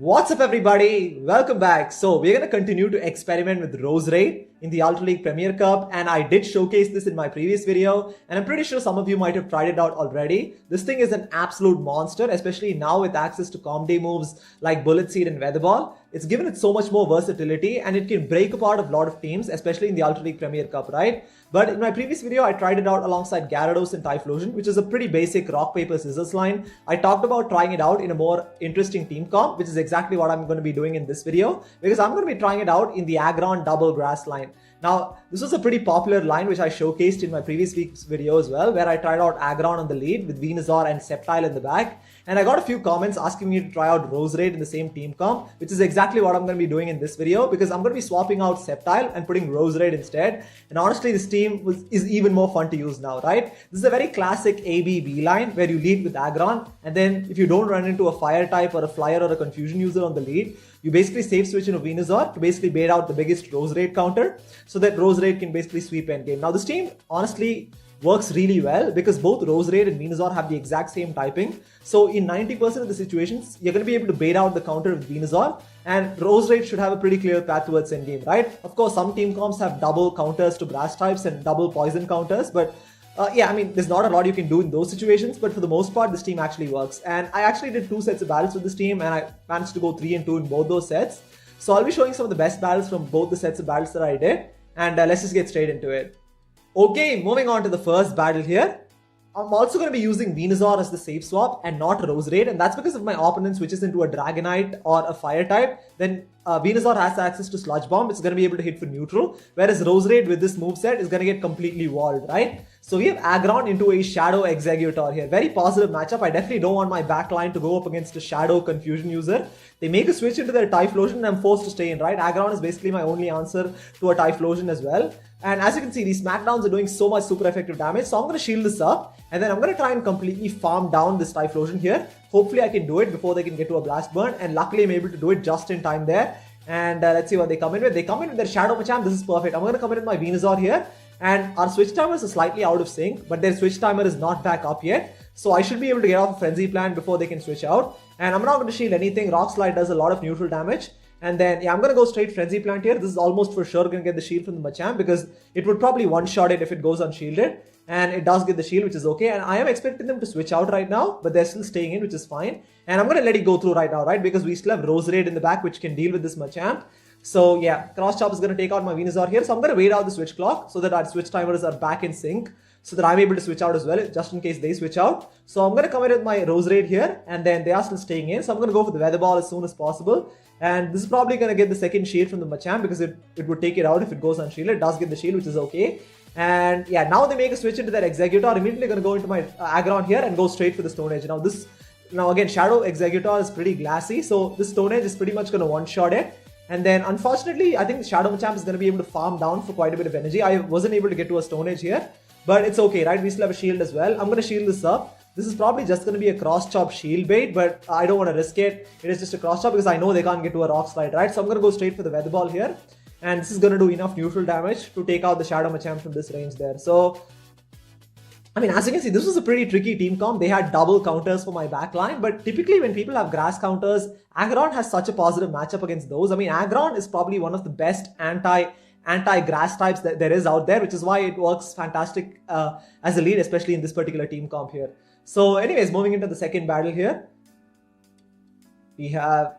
What's up everybody? Welcome back. So we're going to continue to experiment with Roserade in the Ultra League Premier Cup, and I did showcase this in my previous video and I'm pretty sure some of you might have tried it out already. This thing is an absolute monster, especially now with access to comedy moves like Bullet Seed and Weather Ball. It's given it so much more versatility and it can break apart a lot of teams, especially in the Ultra League Premier Cup, right? But in my previous video, I tried it out alongside Gyarados and Typhlosion, which is a pretty basic rock, paper, scissors line. I talked about trying it out in a more interesting team comp, which is exactly what I'm going to be doing in this video, because I'm going to be trying it out in the Aggron Double Grass Line. Now, this was a pretty popular line which I showcased in my previous week's video as well, where I tried out Aggron on the lead with Venusaur and Sceptile in the back. And I got a few comments asking me to try out Roserade in the same team comp, which is exactly what I'm going to be doing in this video, because I'm going to be swapping out Sceptile and putting Roserade instead. And honestly, this team is even more fun to use now, right? This is a very classic ABB line where you lead with Aggron, and then if you don't run into a fire type or a flyer or a confusion user on the lead, you basically safe switch into Venusaur to basically bait out the biggest Roserade counter so that Roserade can basically sweep endgame. Now this team honestly works really well because both Roserade and Venusaur have the exact same typing. So in 90% of the situations, you're going to be able to bait out the counter with Venusaur, and Roserade should have a pretty clear path towards endgame, right? Of course, some team comps have double counters to grass types and double poison counters, but yeah, I mean, there's not a lot you can do in those situations, but for the most part, this team actually works. And I actually did 2 sets of battles with this team, and I managed to go 3-2 in both those sets. So I'll be showing some of the best battles from both the sets of battles that I did, and let's just get straight into it. Okay, moving on to the first battle here. I'm also going to be using Venusaur as the safe swap and not Roserade, and that's because if my opponent switches into a Dragonite or a Fire type, then Venusaur has access to Sludge Bomb. It's going to be able to hit for neutral, whereas Roserade with this moveset is going to get completely walled, right? So we have Aggron into a Shadow Exeggutor here. Very positive matchup. I definitely don't want my backline to go up against a Shadow Confusion user. They make a switch into their Typhlosion and I'm forced to stay in, right? Aggron is basically my only answer to a Typhlosion as well. And as you can see, these smackdowns are doing so much super effective damage. So I'm going to shield this up and then I'm going to try and completely farm down this Typhlosion here. Hopefully I can do it before they can get to a Blast Burn. And luckily I'm able to do it just in time there. And let's see what they come in with. They come in with their Shadow Machamp. This is perfect. I'm going to come in with my Venusaur here. And our switch timers are slightly out of sync, but their switch timer is not back up yet. So I should be able to get off a Frenzy Plant before they can switch out. And I'm not going to shield anything. Rock Slide does a lot of neutral damage. And then, yeah, I'm going to go straight Frenzy Plant here. This is almost for sure going to get the shield from the Machamp because it would probably one-shot it if it goes unshielded. And it does get the shield, which is okay. And I am expecting them to switch out right now, but they're still staying in, which is fine. And I'm going to let it go through right now, right? Because we still have Roserade in the back, which can deal with this Machamp. So yeah, Cross Chop is going to take out my Venusaur here. So I'm going to wait out the switch clock so that our switch timers are back in sync, so that I'm able to switch out as well, just in case they switch out. So I'm going to come in with my Roserade here, and then they are still staying in. So I'm going to go for the Weather Ball as soon as possible. And this is probably going to get the second shield from the Machamp because it would take it out if it goes unshielded. It does get the shield, which is okay. And yeah, now they make a switch into their Exeggutor. Immediately going to go into my Aggron here and go straight for the Stone Edge. Now again, Shadow Exeggutor is pretty glassy, so this Stone Edge is pretty much going to one-shot it. And then unfortunately, I think the Shadow Machamp is going to be able to farm down for quite a bit of energy. I wasn't able to get to a Stone Edge here, but it's okay, right? We still have a shield as well. I'm going to shield this up. This is probably just going to be a Cross Chop shield bait, but I don't want to risk it. It is just a Cross Chop because I know they can't get to a Rock Slide, right? So I'm going to go straight for the Weather Ball here. And this is going to do enough neutral damage to take out the Shadow Machamp from this range there. So, I mean, as you can see, this was a pretty tricky team comp. They had double counters for my backline, but typically when people have grass counters, Aggron has such a positive matchup against those. I mean, Aggron is probably one of the best anti-grass types that there is out there, which is why it works fantastic as a lead, especially in this particular team comp here. So anyways, moving into the second battle here, we have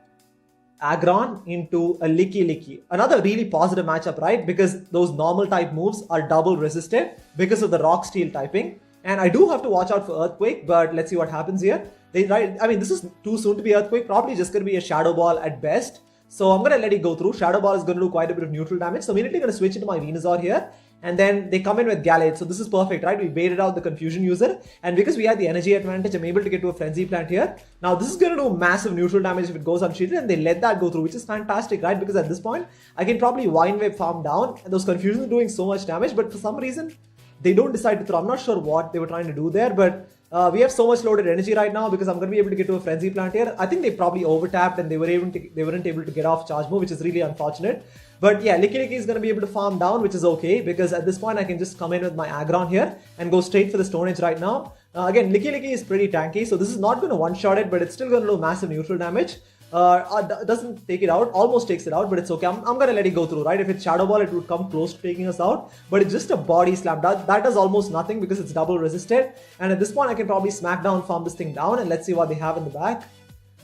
Aggron into a Licky. Another really positive matchup, right? Because those normal type moves are double resisted because of the Rock Steel typing. And I do have to watch out for Earthquake, but let's see what happens here. I mean, this is too soon to be Earthquake. Probably just going to be a Shadow Ball at best. So I'm going to let it go through. Shadow Ball is going to do quite a bit of neutral damage. So immediately going to switch into my Venusaur here. And then they come in with Gallade. So this is perfect, right? We baited out the Confusion user. And because we had the energy advantage, I'm able to get to a Frenzy Plant here. Now this is going to do massive neutral damage if it goes unshielded. And they let that go through, which is fantastic, right? Because at this point, I can probably Vine Wave farm down. And those Confusions are doing so much damage. But for some reason, they don't decide to throw. I'm not sure what they were trying to do there. But we have so much loaded energy right now because I'm going to be able to get to a Frenzy Plant here. I think they probably overtapped and they weren't able to get off Charge Move, which is really unfortunate. But yeah, Licky is going to be able to farm down, which is okay because at this point I can just come in with my Aggron here and go straight for the Stone Edge right now. Again, Licky is pretty tanky, so this is not going to one-shot it, but it's still going to do massive neutral damage. doesn't take it out, almost takes it out, but it's okay. I'm gonna let it go through, right? If it's Shadow Ball, it would come close to taking us out, but it's just a body slam. That does almost nothing because it's double resisted. And at this point, I can probably smack down, farm this thing down, and let's see what they have in the back.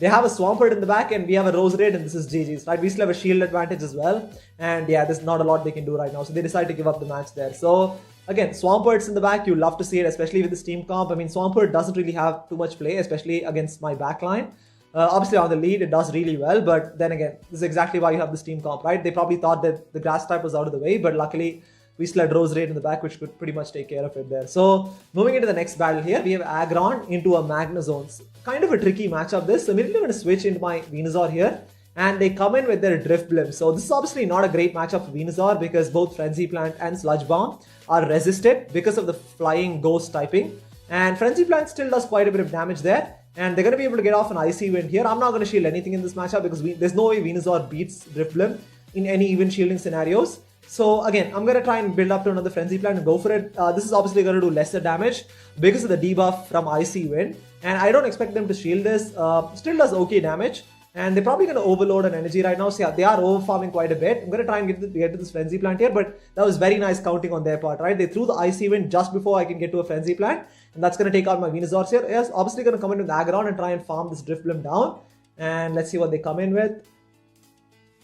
They have a Swampert in the back, and we have a Roserade, and this is GG's, right? We still have a shield advantage as well, and yeah, there's not a lot they can do right now, so they decide to give up the match there. So again, Swampert's in the back, you love to see it, especially with this team comp. I mean, Swampert doesn't really have too much play, especially against my backline. Obviously on the lead, it does really well, but then again, this is exactly why you have this team comp, right? They probably thought that the grass type was out of the way, but luckily, we still had Roserade in the back, which could pretty much take care of it there. So, moving into the next battle here, we have Aggron into a Magnezone. Kind of a tricky matchup this. So, immediately I'm going to switch into my Venusaur here, and they come in with their Drift Blim. So, this is obviously not a great matchup for Venusaur because both Frenzy Plant and Sludge Bomb are resisted because of the Flying Ghost typing. And Frenzy Plant still does quite a bit of damage there. And they're going to be able to get off an Icy Wind here. I'm not going to shield anything in this matchup because there's no way Venusaur beats Drift Blim in any even shielding scenarios. So again, I'm going to try and build up to another Frenzy Plant and go for it. This is obviously going to do lesser damage because of the debuff from Icy Wind. And I don't expect them to shield this. Still does okay damage. And they're probably going to overload an energy right now. So yeah, they are overfarming quite a bit. I'm going to try and get to this Frenzy Plant here. But that was very nice counting on their part, right? They threw the Icy Wind just before I can get to a Frenzy Plant. And that's going to take out my Venusaur here. Yes, obviously going to come in with Aggron and try and farm this Drift Blim down. And let's see what they come in with.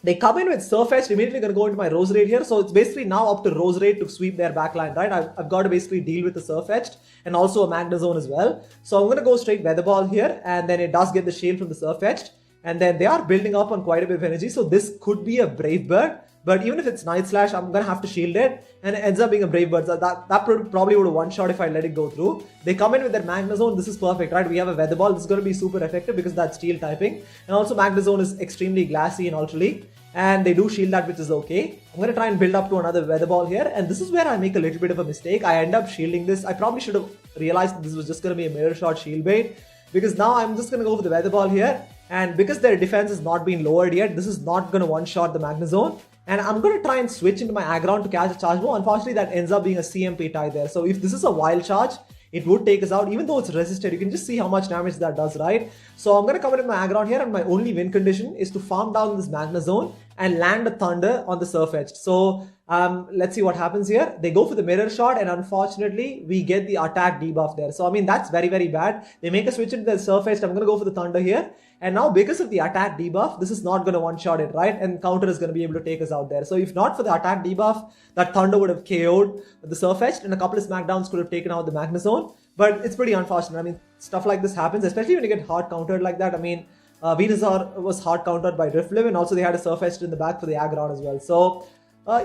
They come in with Surfetched, immediately going to go into my Roserade here. So it's basically now up to Roserade to sweep their backline, right? I've got to basically deal with the Surfetched and also a Magnezone as well. So I'm going to go straight Weather Ball here, and then it does get the shield from the Surfetched. And then they are building up on quite a bit of energy. So this could be a Brave Bird. But even if it's Night Slash, I'm going to have to shield it. And it ends up being a Brave Bird. So that probably would have one-shot if I let it go through. They come in with their Magnezone. This is perfect, right? We have a Weather Ball. This is going to be super effective because that's Steel typing. And also Magnezone is extremely glassy in Ultra League. And they do shield that, which is okay. I'm going to try and build up to another Weather Ball here. And this is where I make a little bit of a mistake. I end up shielding this. I probably should have realized that this was just going to be a mirror shot shield bait. Because now I'm just going to go for the Weather Ball here. And because their defense has not been lowered yet, this is not going to one-shot the Magnezone. And I'm going to try and switch into my Aggron to catch a Charge Ball. Unfortunately, that ends up being a CMP tie there. So if this is a Wild Charge, it would take us out. Even though it's resisted, you can just see how much damage that does, right? So I'm going to come in with my Aggron here, and my only win condition is to farm down this Magnezone and land a Thunder on the Surfetched. So let's see what happens here. They go for the Mirror Shot, and unfortunately, we get the attack debuff there. So I mean, that's very, very bad. They make a switch into the Surfetched. I'm going to go for the Thunder here. And now because of the attack debuff, this is not going to one-shot it, right? And Counter is going to be able to take us out there. So if not for the attack debuff, that Thunder would have KO'd the Surfetched, and a couple of Smackdowns could have taken out the Magnezone. But it's pretty unfortunate. I mean, stuff like this happens, especially when you get hard countered like that. I mean, Venusaur was hard countered by Drift Blim, and also they had a Surfetched in the back for the Aggron as well. So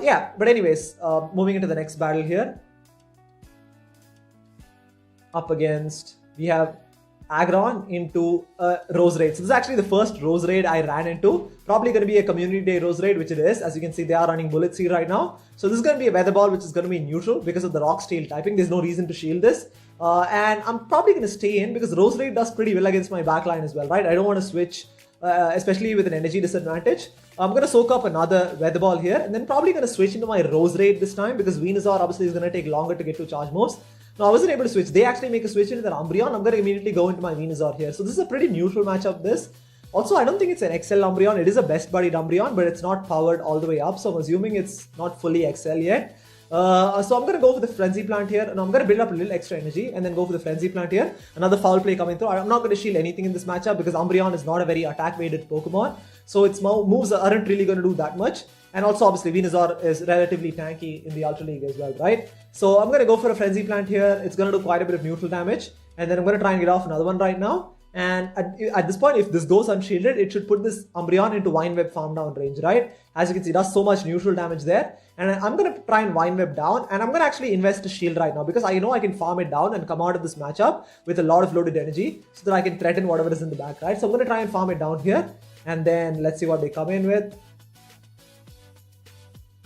yeah, but anyways, moving into the next battle here. Up against, we have Aggron into Roserade. So this is actually the first Roserade I ran into. Probably going to be a community day Roserade, which it is. As you can see, they are running Bullet Seed right now. So this is going to be a Weather Ball, which is going to be neutral because of the Rock Steel typing. There's no reason to shield this. And I'm probably going to stay in because Roserade does pretty well against my backline as well, right? I don't want to switch, especially with an energy disadvantage. I'm going to soak up another Weather Ball here, and then probably going to switch into my Roserade this time because Venusaur obviously is going to take longer to get to charge moves. No, I wasn't able to switch. They actually make a switch into their Umbreon. I'm going to immediately go into my Venusaur here. So this is a pretty neutral matchup, this. Also, I don't think it's an XL Umbreon. It is a best buddied Umbreon, but it's not powered all the way up. So I'm assuming it's not fully XL yet. So I'm going to go for the Frenzy Plant here. And I'm going to build up a little extra energy and then go for the Frenzy Plant here. Another foul play coming through. I'm not going to shield anything in this matchup because Umbreon is not a very attack-weighted Pokemon. So its moves aren't really going to do that much. And also, obviously, Venusaur is relatively tanky in the Ultra League as well, right? So I'm going to go for a Frenzy Plant here. It's going to do quite a bit of neutral damage. And then I'm going to try and get off another one right now. And at this point, if this goes unshielded, it should put this Umbreon into Vine Whip farm down range, right? As you can see, it does so much neutral damage there. And I'm going to try and Vine Whip down. And I'm going to actually invest a shield right now because I know I can farm it down and come out of this matchup with a lot of loaded energy so that I can threaten whatever is in the back, right? So I'm going to try and farm it down here. And then let's see what they come in with.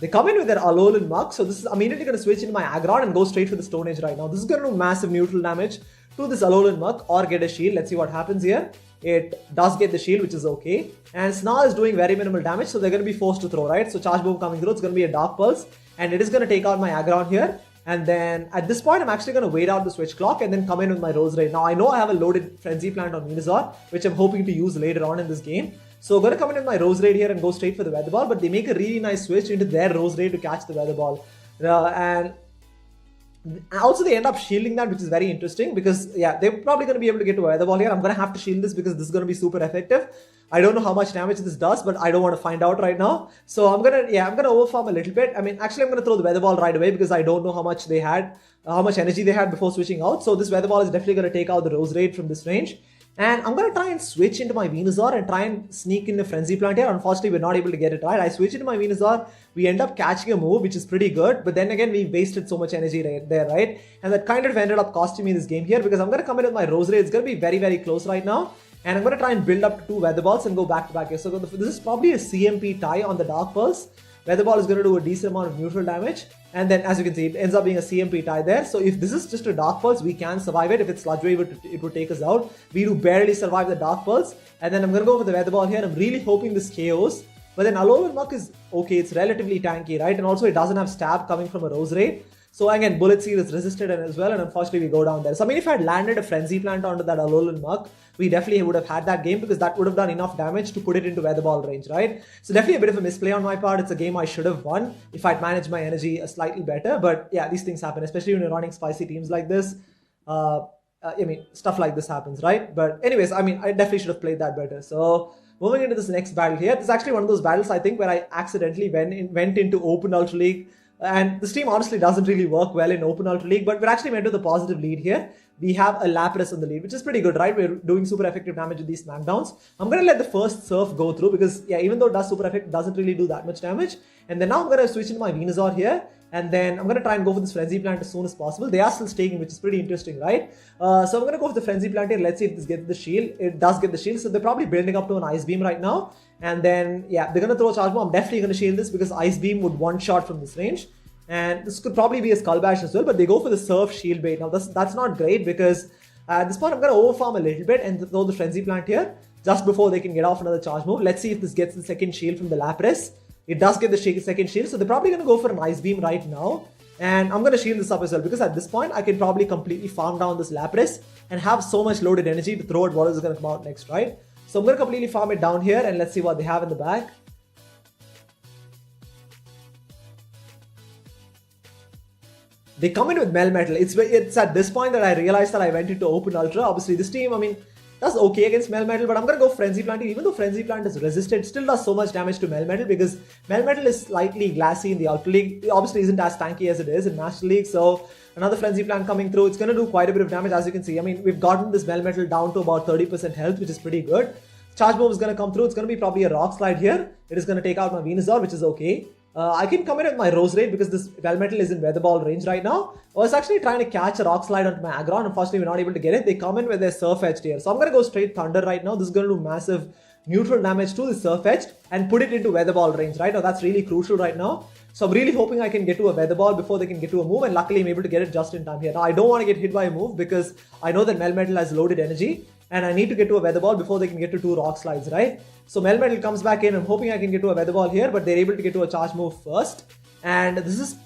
They come in with their Alolan Muk, so this is immediately going to switch into my Aggron and go straight for the Stone Age right now. This is going to do massive neutral damage to this Alolan Muk or get a shield. Let's see what happens here. It does get the shield, which is okay. And Snarl is doing very minimal damage, so they're going to be forced to throw, right? So Charge Bomb coming through, it's going to be a Dark Pulse, and it is going to take out my Aggron here. And then at this point, I'm actually going to wait out the switch clock and then come in with my Roserade. Now, I know I have a loaded Frenzy Plant on Venusaur, which I'm hoping to use later on in this game. So I'm going to come in with my Roserade here and go straight for the Weather Ball, but they make a really nice switch into their Roserade to catch the Weather Ball. And also they end up shielding that, which is very interesting because yeah, they're probably going to be able to get to a Weather Ball here. I'm going to have to shield this because this is going to be super effective. I don't know how much damage this does, but I don't want to find out right now. So I'm going to overfarm a little bit. I mean, actually I'm going to throw the Weather Ball right away because I don't know how much they had, how much energy they had before switching out. So this Weather Ball is definitely going to take out the Roserade from this range. And I'm going to try and switch into my Venusaur and try and sneak in the Frenzy Plant here. Unfortunately, we're not able to get it right. I switch into my Venusaur. We end up catching a move, which is pretty good. But then again, we wasted so much energy right there, right? And that kind of ended up costing me this game here because I'm going to come in with my Roserade. It's going to be very, very close right now. And I'm going to try and build up to 2 Weather Balls and go back to back here. So this is probably a CMP tie on the Dark Pulse. Weather Ball is going to do a decent amount of neutral damage. And then as you can see, it ends up being a CMP tie there. So if this is just a Dark Pulse, we can survive it. If it's Sludge Wave, it would take us out. We do barely survive the Dark Pulse. And then I'm going to go for the Weather Ball here. I'm really hoping this KOs. But then Alolan Muck is okay. It's relatively tanky, right? And also it doesn't have stab coming from a Roserade. So again, Bullet Seed is resisted as well, and unfortunately we go down there. So I mean, if I had landed a Frenzy Plant onto that Alolan Muck, we definitely would have had that game because that would have done enough damage to put it into Weather Ball range, right? So definitely a bit of a misplay on my part. It's a game I should have won if I'd managed my energy slightly better. But yeah, these things happen, especially when you're running spicy teams like this. I mean, stuff like this happens, right? But anyways, I mean, I definitely should have played that better. So moving into this next battle here, this is actually one of those battles I think where I accidentally went into Open Ultra League. And this team honestly doesn't really work well in Open Ultra League, but we're actually meant to the positive lead here. We have a Lapras on the lead, which is pretty good, right? We're doing super effective damage with these smackdowns. I'm going to let the first Surf go through because, yeah, even though it does super effect, it doesn't really do that much damage. And then now I'm going to switch into my Venusaur here. And then I'm going to try and go for this Frenzy Plant as soon as possible. They are still staking, which is pretty interesting, right? So I'm going to go for the Frenzy Plant here. Let's see if this gets the shield. It does get the shield. So they're probably building up to an Ice Beam right now. And then, yeah, they're going to throw a Charge Ball. I'm definitely going to shield this because Ice Beam would one-shot from this range. And this could probably be a Skull Bash as well, but they go for the Surf Shield Bait. Now that's not great because at this point I'm going to overfarm a little bit and throw the Frenzy Plant here just before they can get off another charge move. Let's see if this gets the second shield from the Lapras. It does get the second shield, so they're probably going to go for an Ice Beam right now. And I'm going to shield this up as well because at this point I can probably completely farm down this Lapras and have so much loaded energy to throw at what is going to come out next, right? So I'm going to completely farm it down here and let's see what they have in the back. They come in with Melmetal. It's at this point that I realized that I went into Open Ultra. Obviously, this team, I mean, does okay against Melmetal, but I'm going to go Frenzy Plant. Even though Frenzy Plant is resisted, it still does so much damage to Melmetal because Melmetal is slightly glassy in the Ultra League. It obviously isn't as tanky as it is in National League. So another Frenzy Plant coming through. It's going to do quite a bit of damage, as you can see. I mean, we've gotten this Melmetal down to about 30% health, which is pretty good. Charge Move is going to come through. It's going to be probably a Rock Slide here. It is going to take out my Venusaur, which is okay. I can come in with my Roserade because this Melmetal is in Weather Ball range right now. I was actually trying to catch a Rock Slide onto my Aggron. Unfortunately, we're not able to get it. They come in with their Surf Edge here. So I'm going to go straight Thunder right now. This is going to do massive neutral damage to the Surf Edge and put it into Weather Ball range right now. That's really crucial right now. So I'm really hoping I can get to a Weather Ball before they can get to a move, and luckily I'm able to get it just in time here. Now I don't want to get hit by a move because I know that Melmetal has loaded energy and I need to get to a Weather Ball before they can get to 2 Rock Slides, right? So Melmetal comes back in. I'm hoping I can get to a Weather Ball here, but they're able to get to a Charge Move first. And this is,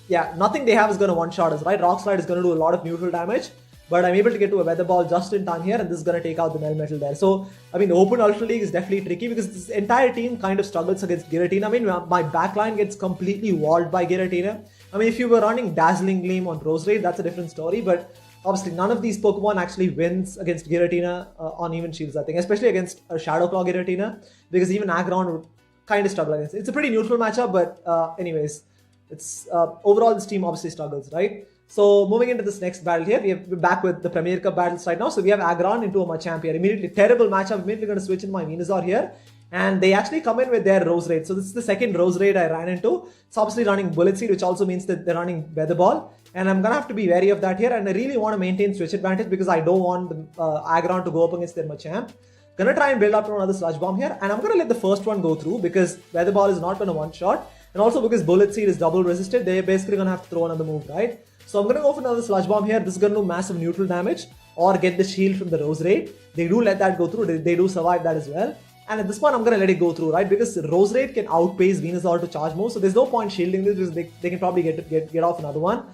yeah, nothing they have is going to one-shot us, right? Rock Slide is going to do a lot of neutral damage, but I'm able to get to a Weather Ball just in time here, and this is going to take out the Melmetal there. So, I mean, the Open Ultra League is definitely tricky because this entire team kind of struggles against Giratina. I mean, my backline gets completely walled by Giratina. I mean, if you were running Dazzling Gleam on Roserade, that's a different story, but obviously none of these Pokemon actually wins against Giratina on even shields, I think, especially against a Shadow Claw Giratina, because even Aggron would kind of struggle against it. It's a pretty neutral matchup, but anyways, it's overall this team obviously struggles, right? So moving into this next battle here, we're back with the Premier Cup battles right now. So we have Aggron into a Machamp here. Immediately, terrible matchup. Immediately going to switch in my Venusaur here. And they actually come in with their Roserade. So this is the second Roserade I ran into. It's obviously running Bullet Seed, which also means that they're running Weather Ball. And I'm going to have to be wary of that here. And I really want to maintain switch advantage because I don't want the Aggron to go up against their Machamp. Gonna try and build up to another Sludge Bomb here. And I'm going to let the first one go through because Weather Ball is not going to one-shot. And also because Bullet Seed is double resisted, they're basically going to have to throw another move, right? So I'm going to go for another Sludge Bomb here. This is going to do massive neutral damage or get the shield from the Roserade. They do let that go through. They do survive that as well. And at this point, I'm going to let it go through, right? Because Roserade can outpace Venusaur to charge move. So there's no point shielding this because they can probably get off another one.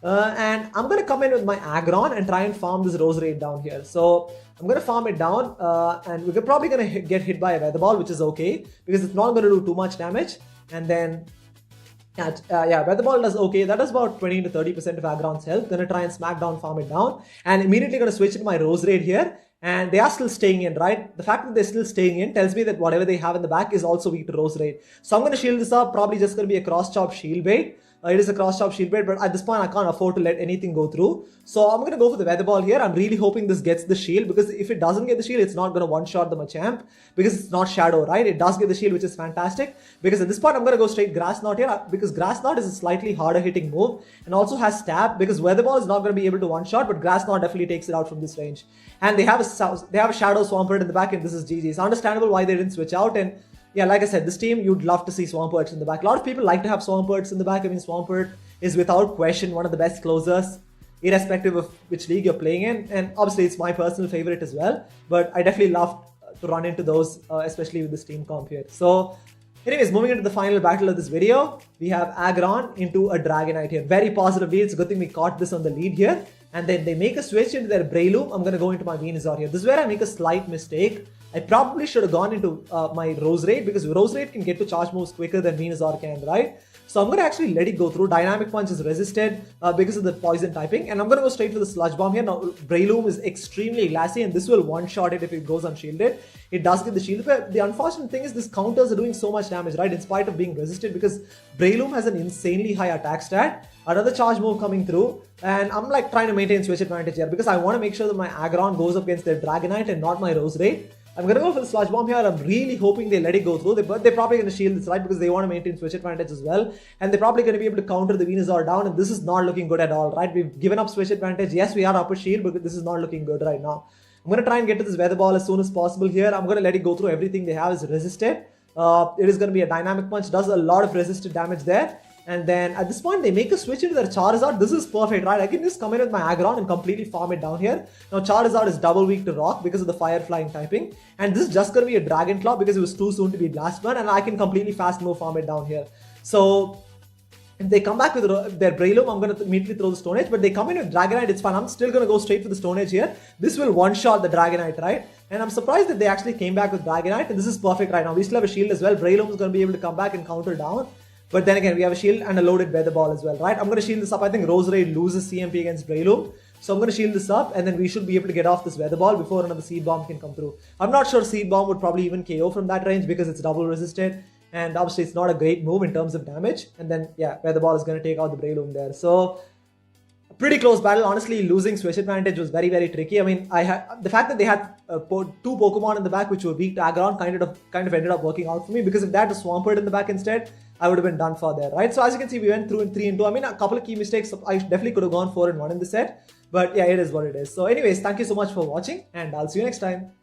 And I'm going to come in with my Aggron and try and farm this Roserade down here. So I'm going to farm it down and we're probably going to get hit by a Weather Ball, which is okay because it's not going to do too much damage. And then Weather Ball does okay. That does about 20 to 30% of Aggron's health. Gonna try and smack down, farm it down, and immediately gonna switch into my Roserade here. And they are still staying in, right? The fact that they're still staying in tells me that whatever they have in the back is also weak to Roserade. So I'm gonna shield this up. Probably just gonna be a cross chop shield bait. It is a cross-chop shield bait, but at this point I can't afford to let anything go through. So I'm going to go for the Weather Ball here. I'm really hoping this gets the shield, because if it doesn't get the shield, it's not going to one-shot the Machamp, because it's not Shadow, right? It does get the shield, which is fantastic, because at this point I'm going to go straight Grass Knot here, because Grass Knot is a slightly harder hitting move and also has stab, because Weather Ball is not going to be able to one-shot, but Grass Knot definitely takes it out from this range. And they have a Shadow Swampert in the back, and this is GG. It's understandable why they didn't switch out. And yeah, like I said, this team, you'd love to see Swamperts in the back. A lot of people like to have Swamperts in the back. I mean, Swampert is without question one of the best closers, irrespective of which league you're playing in. And obviously, it's my personal favorite as well. But I definitely love to run into those, especially with this team comp here. So, anyways, moving into the final battle of this video, we have Aggron into a Dragonite here. Very positive lead. It's a good thing we caught this on the lead here. And then they make a switch into their Breloom. I'm going to go into my Venusaur here. This is where I make a slight mistake. I probably should have gone into my Roserade, because Roserade can get to charge moves quicker than Venusaur can, right? So I'm going to actually let it go through. Dynamic Punch is resisted because of the poison typing. And I'm going to go straight for the Sludge Bomb here. Now, Breloom is extremely glassy, and this will one-shot it if it goes unshielded. It does get the shield. But the unfortunate thing is this counters are doing so much damage, right? In spite of being resisted, because Breloom has an insanely high attack stat. Another charge move coming through. And I'm like trying to maintain switch advantage here, because I want to make sure that my Aggron goes up against their Dragonite and not my Roserade. I'm going to go for the Sludge Bomb here. I'm really hoping they let it go through. They're probably going to shield this, right? Because they want to maintain switch advantage as well. And they're probably going to be able to counter the Venusaur down. And this is not looking good at all, right? We've given up switch advantage. Yes, we are up a shield, but this is not looking good right now. I'm going to try and get to this Weather Ball as soon as possible here. I'm going to let it go through. Everything they have is resisted. It is going to be a Dynamic Punch. Does a lot of resisted damage there. And then at this point, they make a switch into their Charizard. This is perfect, right? I can just come in with my Aggron and completely farm it down here. Now, Charizard is double weak to Rock because of the Fire Flying typing. And this is just going to be a Dragon Claw because it was too soon to be Blast Burn. And I can completely fast move farm it down here. So, if they come back with their Breloom, I'm going to immediately throw the Stone Edge. But they come in with Dragonite, it's fine. I'm still going to go straight for the Stone Edge here. This will one-shot the Dragonite, right? And I'm surprised that they actually came back with Dragonite. And this is perfect right now. We still have a shield as well. Breloom is going to be able to come back and counter down. But then again, we have a shield and a loaded Weather Ball as well, right? I'm going to shield this up. I think Roserade loses CMP against Breloom. So I'm going to shield this up, and then we should be able to get off this Weather Ball before another Seed Bomb can come through. I'm not sure Seed Bomb would probably even KO from that range because it's double resisted. And obviously, it's not a great move in terms of damage. And then, yeah, Weather Ball is going to take out the Breloom there. So, pretty close battle. Honestly, losing switch advantage was very, very tricky. I mean, the fact that they had two Pokemon in the back which were weak to Aggron kind of ended up working out for me, because if they had a Swampert in the back instead, I would have been done for there, right? So as you can see, we went through in 3-2. I mean, a couple of key mistakes. I definitely could have gone 4-1 in the set, but yeah, it is what it is. So anyways, thank you so much for watching, and I'll see you next time.